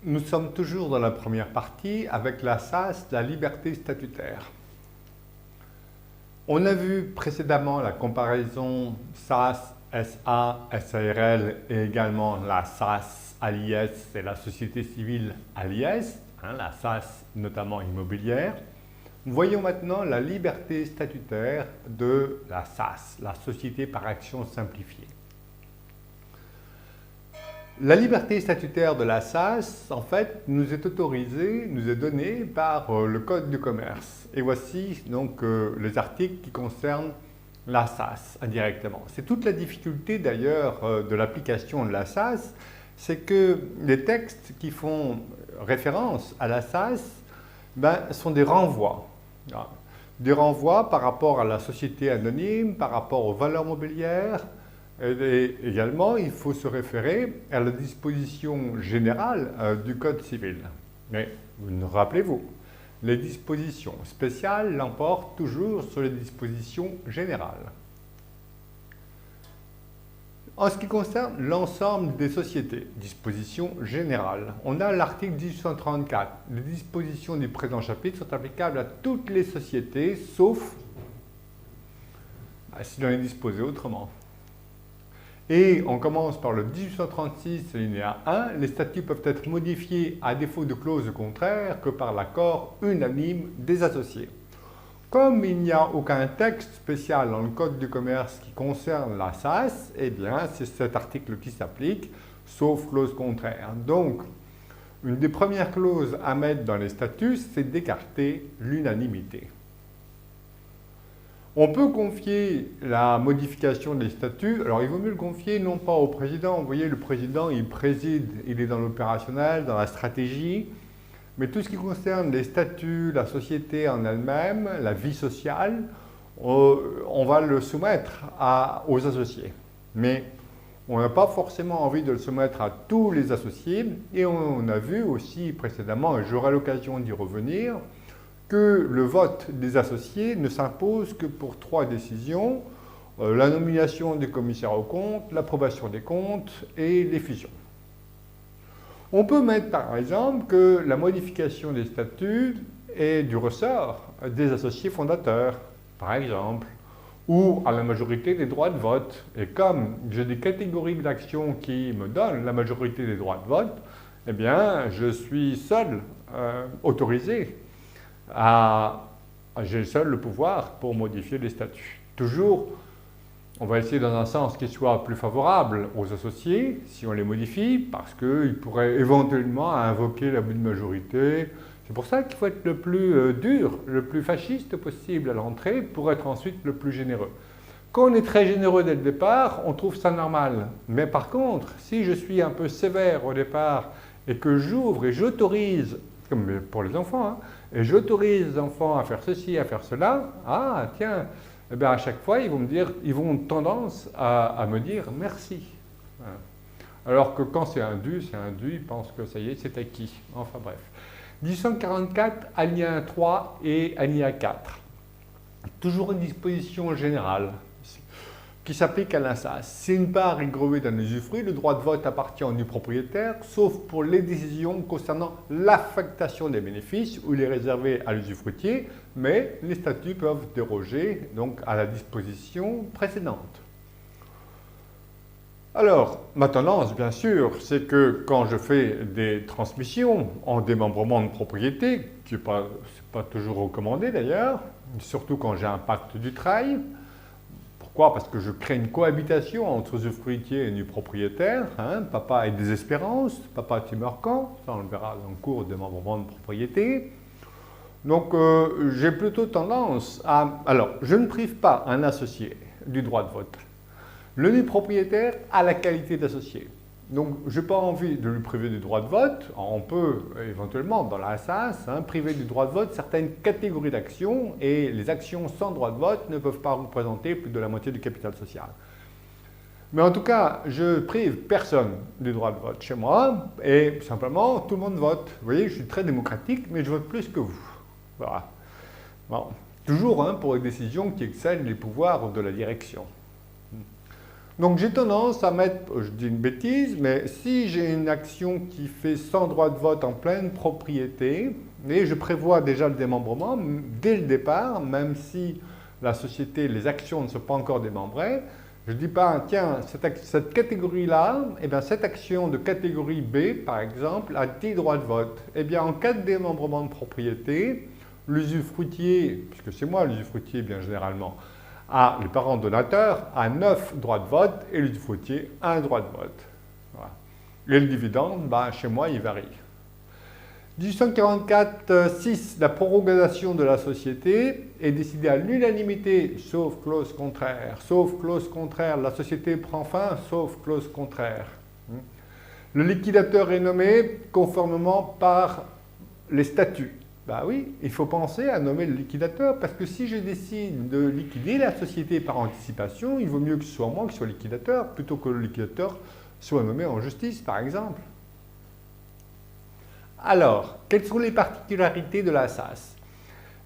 Nous sommes toujours dans la première partie avec la SAS, la liberté statutaire. On a vu précédemment la comparaison SAS, SA, SARL et également la SAS à l'IS et la société civile à l'IS, la SAS notamment immobilière. Voyons maintenant la liberté statutaire de la SAS, la société par action simplifiée. La liberté statutaire de la SAS, en fait, nous est autorisée, nous est donnée par le Code du commerce. Et voici donc les articles qui concernent la SAS indirectement. C'est toute la difficulté d'ailleurs de l'application de la SAS, c'est que les textes qui font référence à la SAS sont des renvois. Des renvois par rapport à la société anonyme, par rapport aux valeurs mobilières. Et également, il faut se référer à la disposition générale du Code civil. Mais rappelez-vous, les dispositions spéciales l'emportent toujours sur les dispositions générales. En ce qui concerne l'ensemble des sociétés, dispositions générales, on a l'article 1834. Les dispositions du présent chapitre sont applicables à toutes les sociétés, sauf si l'on est disposé autrement. Et on commence par le 1836, alinéa 1, les statuts peuvent être modifiés à défaut de clause contraire que par l'accord unanime des associés. Comme il n'y a aucun texte spécial dans le Code du commerce qui concerne la SAS, eh bien c'est cet article qui s'applique, sauf clause contraire. Donc, une des premières clauses à mettre dans les statuts, c'est d'écarter l'unanimité. On peut confier la modification des statuts, alors il vaut mieux le confier non pas au président, vous voyez le président il préside, il est dans l'opérationnel, dans la stratégie, mais tout ce qui concerne les statuts, la société en elle-même, la vie sociale, on va le soumettre aux associés. Mais on n'a pas forcément envie de le soumettre à tous les associés, et on a vu aussi précédemment, et j'aurai l'occasion d'y revenir, que le vote des associés ne s'impose que pour 3 décisions, la nomination des commissaires aux comptes, l'approbation des comptes et les fusions. On peut mettre par exemple que la modification des statuts est du ressort des associés fondateurs, par exemple, ou à la majorité des droits de vote. Et comme j'ai des catégories d'actions qui me donnent la majorité des droits de vote, eh bien je suis seul autorisé j'ai seul le pouvoir pour modifier les statuts. Toujours, on va essayer dans un sens qui soit plus favorable aux associés, si on les modifie, parce qu'ils pourraient éventuellement invoquer l'abus de majorité. C'est pour ça qu'il faut être le plus dur, le plus fasciste possible à l'entrée, pour être ensuite le plus généreux. Quand on est très généreux dès le départ, on trouve ça normal. Mais par contre, si je suis un peu sévère au départ, et que j'ouvre et j'autorise, comme pour les enfants, et j'autorise les enfants à faire ceci, à faire cela, ah tiens, eh bien à chaque fois ils vont tendance à me dire merci. Voilà. Alors que quand c'est un dû, ils pensent que ça y est, c'est acquis. Enfin bref. 1844, alinéa 3 et alinéa 4. Toujours une disposition générale qui s'applique à la SAS. Si une part est grevée d'un usufruit, le droit de vote appartient au nu propriétaire, sauf pour les décisions concernant l'affectation des bénéfices, où il est réservé à l'usufruitier, mais les statuts peuvent déroger donc à la disposition précédente. Alors, ma tendance, bien sûr, c'est que quand je fais des transmissions en démembrement de propriété, qui n'est pas toujours recommandé d'ailleurs, surtout quand j'ai un pacte du travail. Pourquoi? Parce que je crée une cohabitation entre usufruitier et nu propriétaire. Papa est désespérance, papa tu meurs quand? Ça on le verra dans le cours de démembrement de propriété. Donc j'ai plutôt tendance à... Alors, je ne prive pas un associé du droit de vote. Le nu propriétaire a la qualité d'associé. Donc, je n'ai pas envie de lui priver du droit de vote. On peut éventuellement, dans la SAS, priver du droit de vote certaines catégories d'actions, et les actions sans droit de vote ne peuvent pas représenter plus de la moitié du capital social. Mais en tout cas, je prive personne du droit de vote chez moi, et simplement, tout le monde vote. Vous voyez, je suis très démocratique, mais je vote plus que vous. Voilà. Bon. Toujours pour les décisions qui excèdent les pouvoirs de la direction. Donc j'ai tendance à mettre, je dis une bêtise, mais si j'ai une action qui fait 100 droits de vote en pleine propriété, et je prévois déjà le démembrement dès le départ, même si la société, les actions ne sont pas encore démembrées, je ne dis pas, tiens, cette catégorie-là, eh bien, cette action de catégorie B, par exemple, a 10 droits de vote. Eh bien, en cas de démembrement de propriété, l'usufruitier, puisque c'est moi l'usufruitier bien généralement, les parents donateurs a 9 droits de vote et l'usufruitier 1 droit de vote. Voilà. Et le dividende, chez moi, il varie. 1844-6, la prorogation de la société est décidée à l'unanimité, sauf clause contraire. Sauf clause contraire, la société prend fin, sauf clause contraire. Le liquidateur est nommé conformément par les statuts. Ben oui, il faut penser à nommer le liquidateur, parce que si je décide de liquider la société par anticipation, il vaut mieux que ce soit moi qui soit liquidateur, plutôt que le liquidateur soit nommé en justice, par exemple. Alors, quelles sont les particularités de la SAS?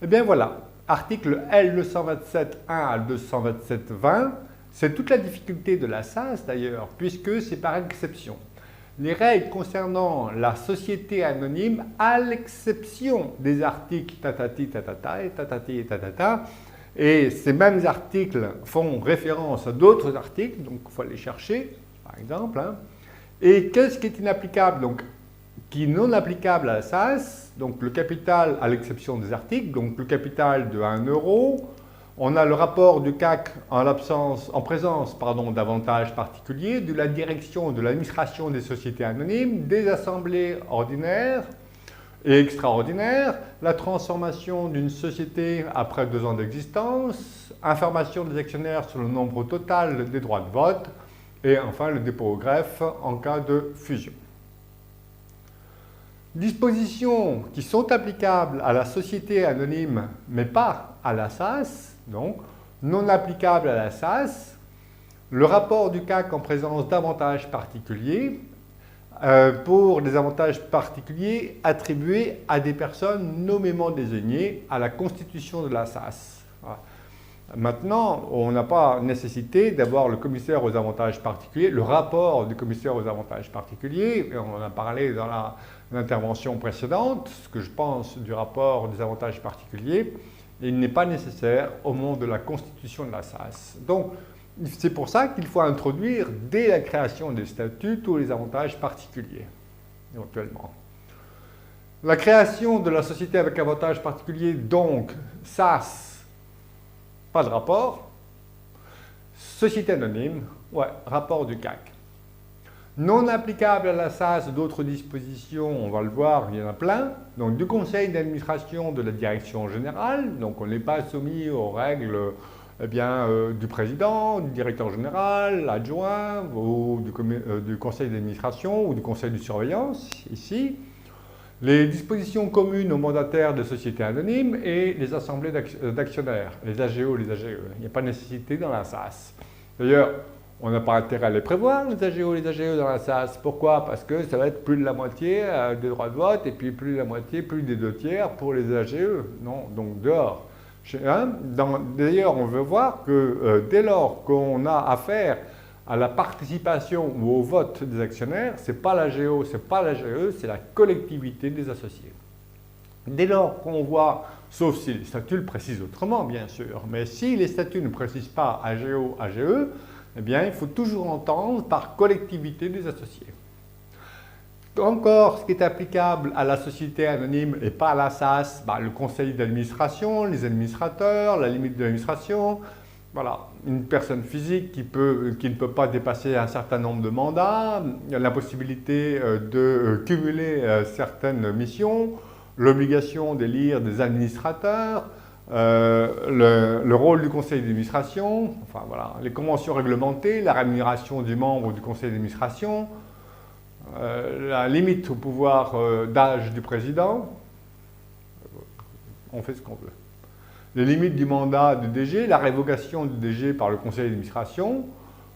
Eh bien voilà, article L227.1 à 227.20, c'est toute la difficulté de la SAS d'ailleurs, puisque c'est par exception. Les règles concernant la société anonyme, à l'exception des articles tatati tatata et tatati et tatata, et ces mêmes articles font référence à d'autres articles, donc il faut aller chercher, par exemple. Et qu'est-ce qui est inapplicable? Donc, qui est non applicable à la SAS, donc le capital à l'exception des articles, donc le capital de 1 euro. On a le rapport du CAC en présence d'avantages particuliers, de la direction de l'administration des sociétés anonymes, des assemblées ordinaires et extraordinaires, la transformation d'une société après 2 ans d'existence, information des actionnaires sur le nombre total des droits de vote, et enfin le dépôt au greffe en cas de fusion. Dispositions qui sont applicables à la société anonyme, mais pas à la SAS, donc non applicables à la SAS, le rapport du CAC en présence d'avantages particuliers, pour des avantages particuliers attribués à des personnes nommément désignées à la constitution de la SAS. Voilà. Maintenant, on n'a pas nécessité d'avoir le commissaire aux avantages particuliers, le rapport du commissaire aux avantages particuliers, et on en a parlé dans l'intervention précédente, ce que je pense du rapport des avantages particuliers, il n'est pas nécessaire au moment de la constitution de la SAS. Donc, c'est pour ça qu'il faut introduire dès la création des statuts tous les avantages particuliers, éventuellement. La création de la société avec avantages particuliers, donc SAS, pas de rapport. Société anonyme, ouais, rapport du CAC. Non applicable à la SAS, d'autres dispositions, on va le voir, il y en a plein. Donc du conseil d'administration de la direction générale, donc on n'est pas soumis aux règles du président, du directeur général, adjoint, ou du conseil d'administration ou du conseil de surveillance, ici. Les dispositions communes aux mandataires de sociétés anonymes et les assemblées d'actionnaires, les AGO, les AGE. Il n'y a pas de nécessité dans la SAS. D'ailleurs, on n'a pas intérêt à les prévoir, les AGO, les AGE dans la SAS. Pourquoi? Parce que ça va être plus de la moitié des droits de vote et puis plus de la moitié, plus des 2/3 pour les AGE. Non, donc dehors. D'ailleurs, on veut voir que dès lors qu'on a affaire à la participation ou au vote des actionnaires, ce n'est pas l'AGO, ce n'est pas l'AGE, c'est la collectivité des associés. Dès lors qu'on voit, sauf si les statuts le précisent autrement, bien sûr, mais si les statuts ne précisent pas AGO, AGE, eh bien, il faut toujours entendre par collectivité des associés. Encore, ce qui est applicable à la société anonyme et pas à la SAS, le conseil d'administration, les administrateurs, la limite de l'administration. Voilà, une personne physique qui ne peut pas dépasser un certain nombre de mandats, la possibilité de cumuler certaines missions, l'obligation d'élire des administrateurs, le rôle du conseil d'administration, enfin voilà, les conventions réglementées, la rémunération du membre du conseil d'administration, la limite au pouvoir d'âge du président, on fait ce qu'on veut. Les limites du mandat du DG, la révocation du DG par le conseil d'administration,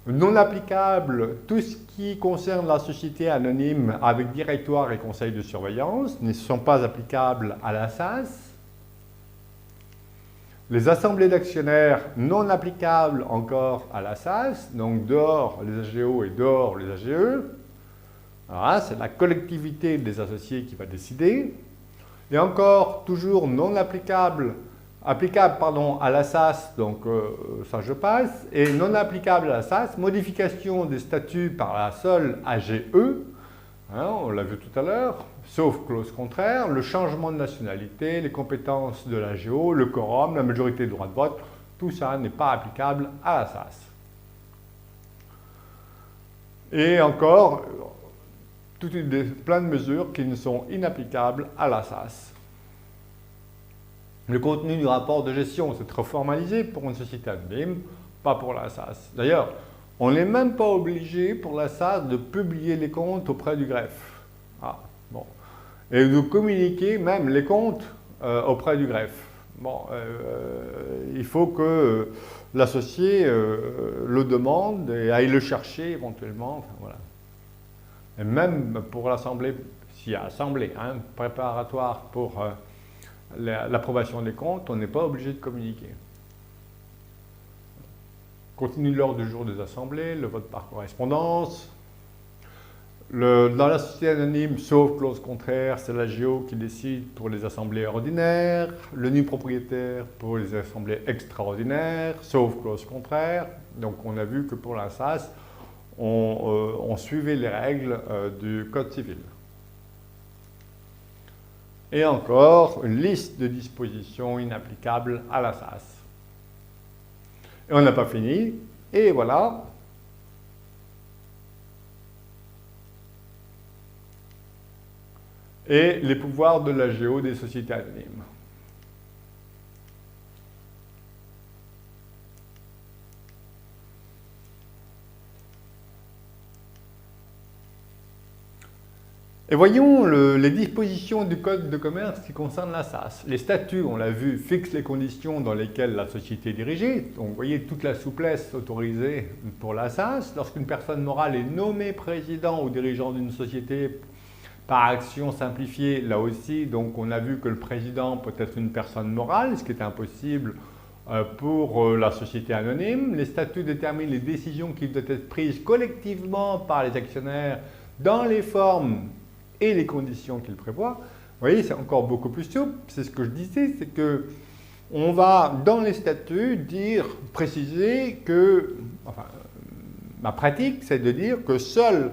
non applicable tout ce qui concerne la société anonyme avec directoire et conseil de surveillance, ne sont pas applicables à la SAS. Les assemblées d'actionnaires non applicables encore à la SAS, donc dehors les AGO et dehors les AGE. Voilà, c'est la collectivité des associés qui va décider. Et encore, toujours non applicable à la SAS, donc ça je passe, et non applicable à la SAS, modification des statuts par la seule AGE, hein, on l'a vu tout à l'heure, sauf clause contraire, le changement de nationalité, les compétences de l'AGO, le quorum, la majorité de droit de vote, tout ça n'est pas applicable à la SAS. Et encore, plein de mesures qui ne sont inapplicables à la SAS. Le contenu du rapport de gestion, c'est trop formalisé pour une société anonyme, pas pour la SAS. D'ailleurs, on n'est même pas obligé pour la SAS de publier les comptes auprès du greffe. Ah, bon. Et de communiquer même les comptes auprès du greffe. Bon, il faut que l'associé le demande et aille le chercher éventuellement. Enfin, voilà. Et même pour l'assemblée, s'il y a assemblée, hein, préparatoire pour l'approbation des comptes, on n'est pas obligé de communiquer. Continue l'ordre du jour des assemblées, le vote par correspondance. Dans la société anonyme, sauf clause contraire, c'est l'AGO qui décide pour les assemblées ordinaires, le nu propriétaire pour les assemblées extraordinaires, sauf clause contraire. Donc on a vu que pour la SAS, on suivait les règles du Code civil. Et encore, une liste de dispositions inapplicables à la SAS. Et on n'a pas fini, et voilà. Et les pouvoirs de l'AGO des sociétés anonymes. Et voyons les dispositions du Code de commerce qui concernent la SAS. Les statuts, on l'a vu, fixent les conditions dans lesquelles la société est dirigée. Donc vous voyez toute la souplesse autorisée pour la SAS. Lorsqu'une personne morale est nommée président ou dirigeant d'une société par action simplifiée, là aussi, donc on a vu que le président peut être une personne morale, ce qui est impossible pour la société anonyme. Les statuts déterminent les décisions qui doivent être prises collectivement par les actionnaires dans les formes et les conditions qu'ils prévoient. Vous voyez, c'est encore beaucoup plus souple. C'est ce que je disais, c'est que on va, dans les statuts, préciser que, enfin, ma pratique, c'est de dire que seules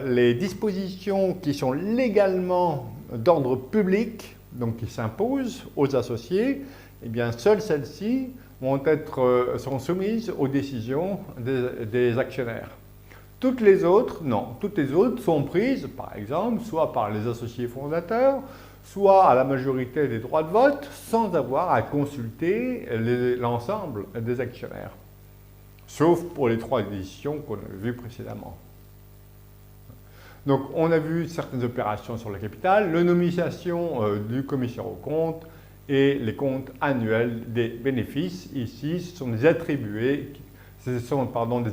les dispositions qui sont légalement d'ordre public, donc qui s'imposent aux associés, eh bien, seules celles-ci seront soumises aux décisions des actionnaires. Toutes les autres, non. Toutes les autres sont prises, par exemple, soit par les associés fondateurs, soit à la majorité des droits de vote, sans avoir à consulter l'ensemble des actionnaires. Sauf pour les 3 décisions qu'on a vues précédemment. Donc, on a vu certaines opérations sur le capital, la nomination du commissaire aux comptes et les comptes annuels des bénéfices. Ici, ce sont des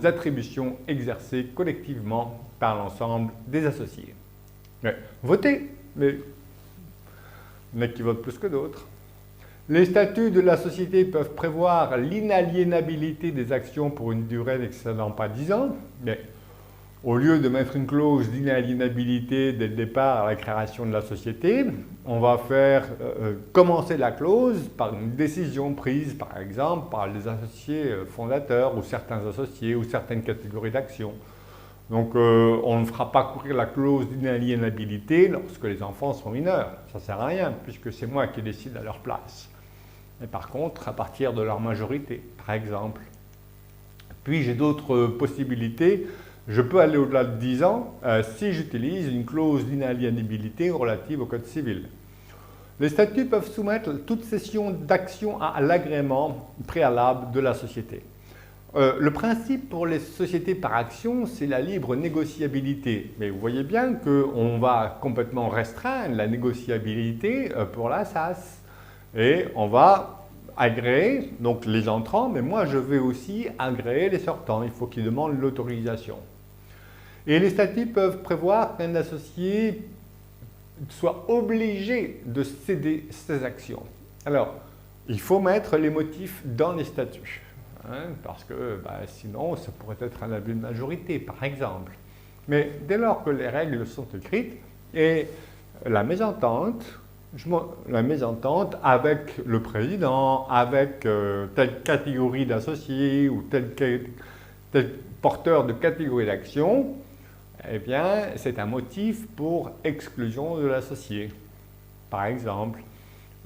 attributions exercées collectivement par l'ensemble des associés. Mais votez, mais il y en a qui votent plus que d'autres. Les statuts de la société peuvent prévoir l'inaliénabilité des actions pour une durée n'excédant pas 10 ans, mais au lieu de mettre une clause d'inaliénabilité dès le départ à la création de la société, on va faire commencer la clause par une décision prise, par exemple, par les associés fondateurs ou certains associés ou certaines catégories d'actions. Donc, on ne fera pas courir la clause d'inaliénabilité lorsque les enfants sont mineurs. Ça ne sert à rien, puisque c'est moi qui décide à leur place. Mais par contre, à partir de leur majorité, par exemple. Puis, j'ai d'autres possibilités. Je peux aller au-delà de 10 ans si j'utilise une clause d'inaliénabilité relative au Code civil. Les statuts peuvent soumettre toute cession d'action à l'agrément préalable de la société. Le principe pour les sociétés par action, c'est la libre négociabilité. Mais vous voyez bien qu'on va complètement restreindre la négociabilité pour la SAS. Et on va agréer donc les entrants, mais moi je vais aussi agréer les sortants. Il faut qu'ils demandent l'autorisation. Et les statuts peuvent prévoir qu'un associé soit obligé de céder ses actions. Alors, il faut mettre les motifs dans les statuts, hein, parce que sinon ça pourrait être un abus de majorité, par exemple. Mais dès lors que les règles sont écrites, et la mésentente avec le président, avec telle catégorie d'associés ou tel porteur de catégorie d'action, eh bien, c'est un motif pour exclusion de l'associé. Par exemple,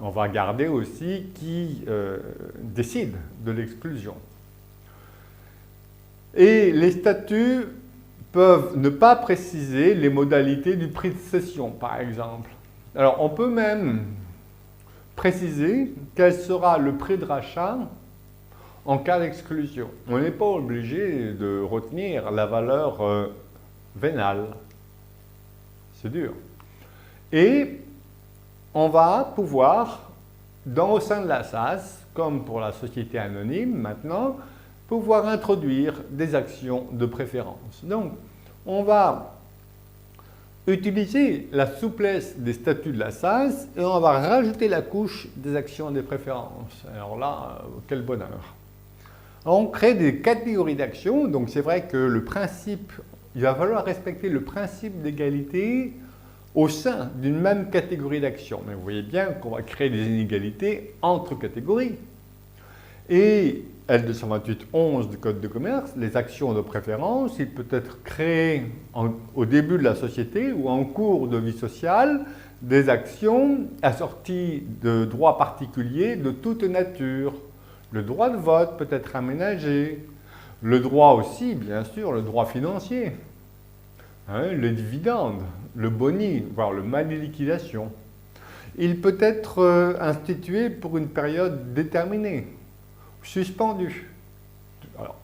on va regarder aussi qui décide de l'exclusion. Et les statuts peuvent ne pas préciser les modalités du prix de cession, par exemple. Alors, on peut même préciser quel sera le prix de rachat en cas d'exclusion. On n'est pas obligé de retenir la valeur vénale. C'est dur. Et on va pouvoir, au sein de la SAS, comme pour la société anonyme maintenant, pouvoir introduire des actions de préférence. Donc, on va utiliser la souplesse des statuts de la SAS et on va rajouter la couche des actions de préférence. Alors là, quel bonheur! On crée des catégories d'actions, donc c'est vrai que le principe, il va falloir respecter le principe d'égalité au sein d'une même catégorie d'actions. Mais vous voyez bien qu'on va créer des inégalités entre catégories. Et L228-11 du Code de commerce, les actions de préférence, il peut être créé au début de la société ou en cours de vie sociale des actions assorties de droits particuliers de toute nature. Le droit de vote peut être aménagé, le droit aussi, bien sûr, le droit financier, hein, les dividendes, le boni, voire le mal de liquidation. Il peut être institué pour une période déterminée, suspendu. Alors,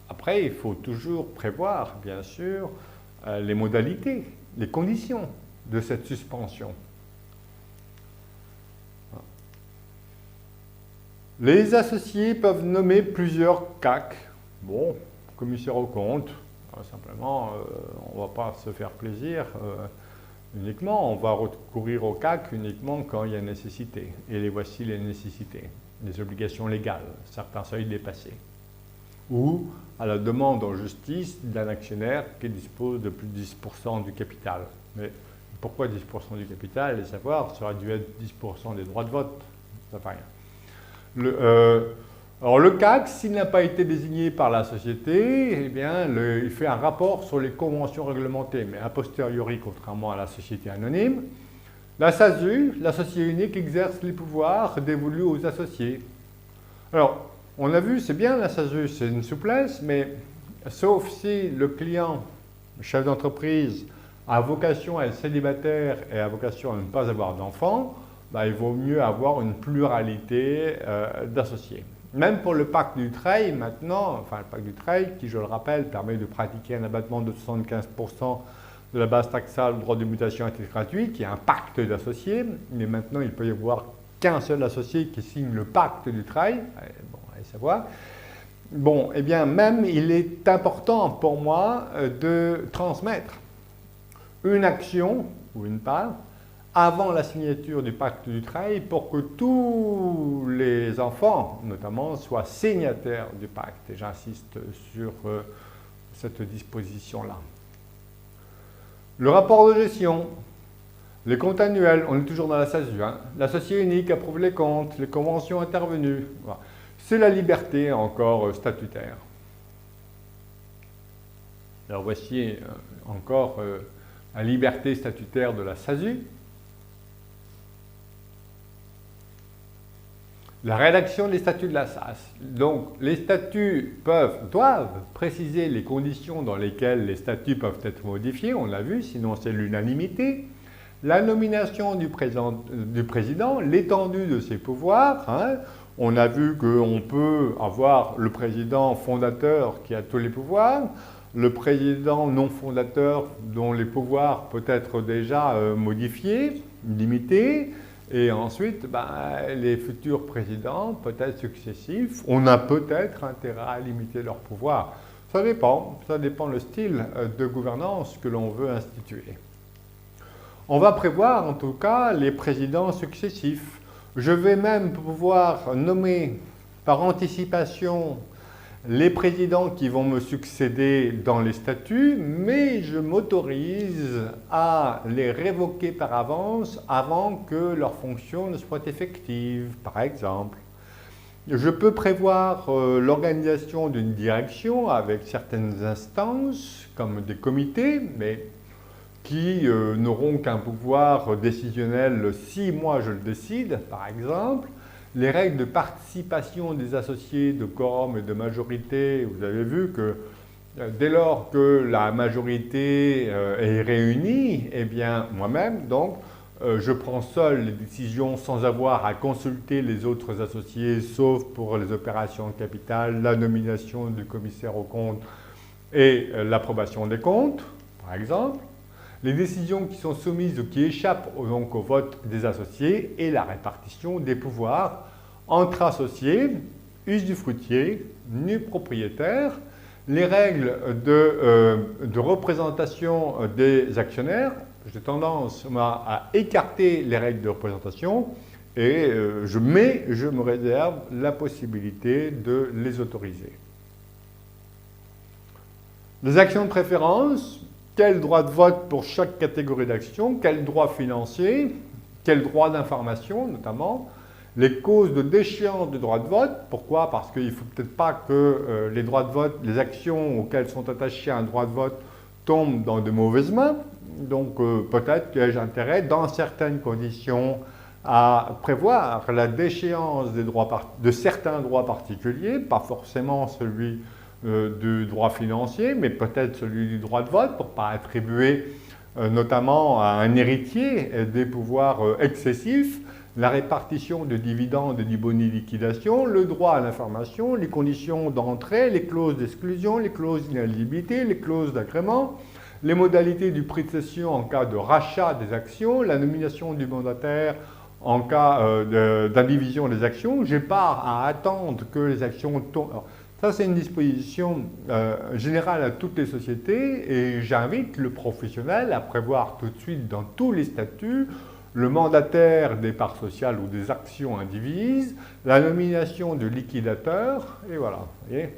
après, il faut toujours prévoir, bien sûr, les modalités, les conditions de cette suspension. Les associés peuvent nommer plusieurs CAC. Bon, commissaire aux comptes, simplement, on ne va pas se faire plaisir uniquement, on va recourir au CAC uniquement quand il y a nécessité. Et les voici les nécessités. Des obligations légales, certains seuils dépassés, ou à la demande en justice d'un actionnaire qui dispose de plus de 10% du capital. Mais pourquoi 10% du capital? Allez savoir, ça aurait dû être 10% des droits de vote, ça ne fait rien. Alors le CAC, s'il n'a pas été désigné par la société, eh bien, il fait un rapport sur les conventions réglementées, mais a posteriori, contrairement à la société anonyme. La SASU, l'associé unique, exerce les pouvoirs dévolus aux associés. Alors, on a vu, c'est bien la SASU, c'est une souplesse, mais sauf si le client, le chef d'entreprise, a vocation à être célibataire et a vocation à ne pas avoir d'enfants, il vaut mieux avoir une pluralité d'associés. Même pour le pacte du Dutreil, maintenant, enfin le pacte du Dutreil, qui, je le rappelle, permet de pratiquer un abattement de 75% de la base taxable, le droit de mutation à titre gratuit, qui est un pacte d'associés, mais maintenant il peut y avoir qu'un seul associé qui signe le pacte du Dutreil, bon, allez savoir. Bon, eh bien, même il est important pour moi de transmettre une action, ou une part, avant la signature du pacte du Dutreil pour que tous les enfants, notamment, soient signataires du pacte. Et j'insiste sur cette disposition-là. Le rapport de gestion, les comptes annuels, on est toujours dans la SASU, hein. L'associé unique approuve les comptes, les conventions intervenues. Voilà. C'est la liberté encore statutaire. Alors voici encore la liberté statutaire de la SASU. La rédaction des statuts de la SAS. Donc, les statuts doivent préciser les conditions dans lesquelles les statuts peuvent être modifiés, on l'a vu, sinon c'est l'unanimité. La nomination du président, l'étendue de ses pouvoirs. Hein. On a vu qu'on peut avoir le président fondateur qui a tous les pouvoirs, le président non fondateur dont les pouvoirs peuvent être déjà modifiés, limités. Et ensuite, les futurs présidents, peut-être successifs, on a peut-être intérêt à limiter leur pouvoir. Ça dépend le style de gouvernance que l'on veut instituer. On va prévoir en tout cas les présidents successifs. Je vais même pouvoir nommer par anticipation les présidents qui vont me succéder dans les statuts, mais je m'autorise à les révoquer par avance avant que leur fonction ne soit effective, par exemple. Je peux prévoir l'organisation d'une direction avec certaines instances, comme des comités, mais qui n'auront qu'un pouvoir décisionnel si moi je le décide, par exemple. Les règles de participation des associés, de quorum et de majorité, vous avez vu que dès lors que la majorité est réunie, eh bien moi-même, donc, je prends seul les décisions sans avoir à consulter les autres associés, sauf pour les opérations de capital, la nomination du commissaire aux comptes et l'approbation des comptes, par exemple. Les décisions qui sont soumises ou qui échappent donc au vote des associés et la répartition des pouvoirs entre associés, usufruitiers, nus propriétaires, les règles de représentation des actionnaires. J'ai tendance à écarter les règles de représentation et je me réserve la possibilité de les autoriser. Les actions de préférence. Quel droit de vote pour chaque catégorie d'action, quel droit financier, quel droit d'information notamment, les causes de déchéance du droit de vote. Pourquoi? Parce qu'il ne faut peut-être pas que les droits de vote, les actions auxquelles sont attachés un droit de vote tombent dans de mauvaises mains. Donc peut-être que j'ai intérêt, dans certaines conditions, à prévoir la déchéance de certains droits particuliers, pas forcément celui du droit financier, mais peut-être celui du droit de vote pour ne pas attribuer notamment à un héritier des pouvoirs excessifs, la répartition de dividendes et du boni liquidation, le droit à l'information, les conditions d'entrée, les clauses d'exclusion, les clauses d'inéligibilité, les clauses d'agrément, les modalités du prix de cession en cas de rachat des actions, la nomination du mandataire en cas d'indivision des actions. J'ai pas à attendre que les actions tombent. Alors, ça, c'est une disposition générale à toutes les sociétés et j'invite le professionnel à prévoir tout de suite dans tous les statuts le mandataire des parts sociales ou des actions indivises, la nomination de liquidateur, et voilà. Vous voyez ?